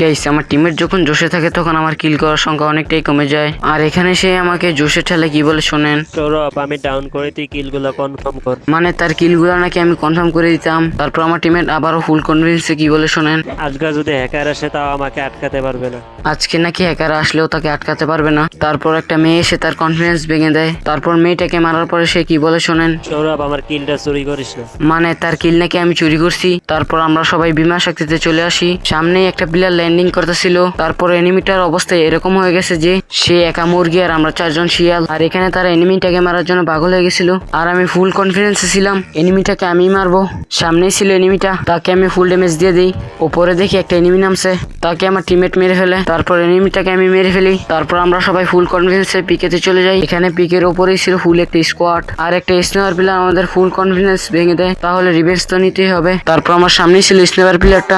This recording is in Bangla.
গাইস, আমার টিমের যখন জোশে থাকে তখন আমার কিল করার সংখ্যা অনেকটাই কমে যায়। আর এখানে সে আমাকে জোশে ঠেলে কি বলে শোনেন, সৌরভ, আমি ডাউন করে তুই কিলগুলো কনফার্ম কর। মানে তার কিলগুলো নাকি আমি কনফার্ম করে দিতাম। তারপর আমার টিমের আবারও ফুল কনফিডেন্সে কি বলে শোনেন, আজকে যদি হ্যাকার আসে তাও আমাকে আটকাতে পারবে না। আজকে নাকি হ্যাকার আসলেও তাকে আটকাতে পারবে না। তারপর একটা মেয়ে এসে তার কনফিডেন্স ভেঙে দেয়। তারপর মেয়েটাকে মারার পরে সে কি বলে শোনেন, সৌরভ, আমার কিলটা চুরি করিস না। মানে তার কিল নাকি আমি চুরি করছি। তারপর আমরা সবাই বিমা শক্তিতে চলে আসি। সামনেই একটা প্লেয়ার ল্যান্ডিং করতেছিল। তারপর এনিমিটার অবস্থা এরকম হয়ে গেছে যে সে একা মুরগি আর আমরা চারজন শিয়াল। আর এখানে তারা এনিমিটাকে মারার জন্য পাগল হয়ে গেছিল। আর আমি ফুল কনফিডেন্সে ছিলাম এনিমিটাকে আমি মারবো। সামনেই ছিল এনিমিটা, তাকে আমি ফুল ড্যামেজ দিয়ে দিই। উপরে দেখি একটা এনিমি নামছে, তাকে আমার টিমমেট মেরে ফেলে। তারপর এনিমিটাকে আমি মেরে ফেলি। তারপর আমরা সবাই ফুল কনফিডেন্সে পিকেতে চলে যাই। এখানে পিকের ওপরেই ছিল ফুল একটা স্কোয়াড আর একটা স্নাইপার প্লেয়ার আমাদের ফুল কনফিডেন্স ভেঙে দেয়। তাহলে রিভেঞ্জ তো নিতেই হবে। তারপর আমার সামনেই ছিল স্নাইপার প্লেয়ারটা।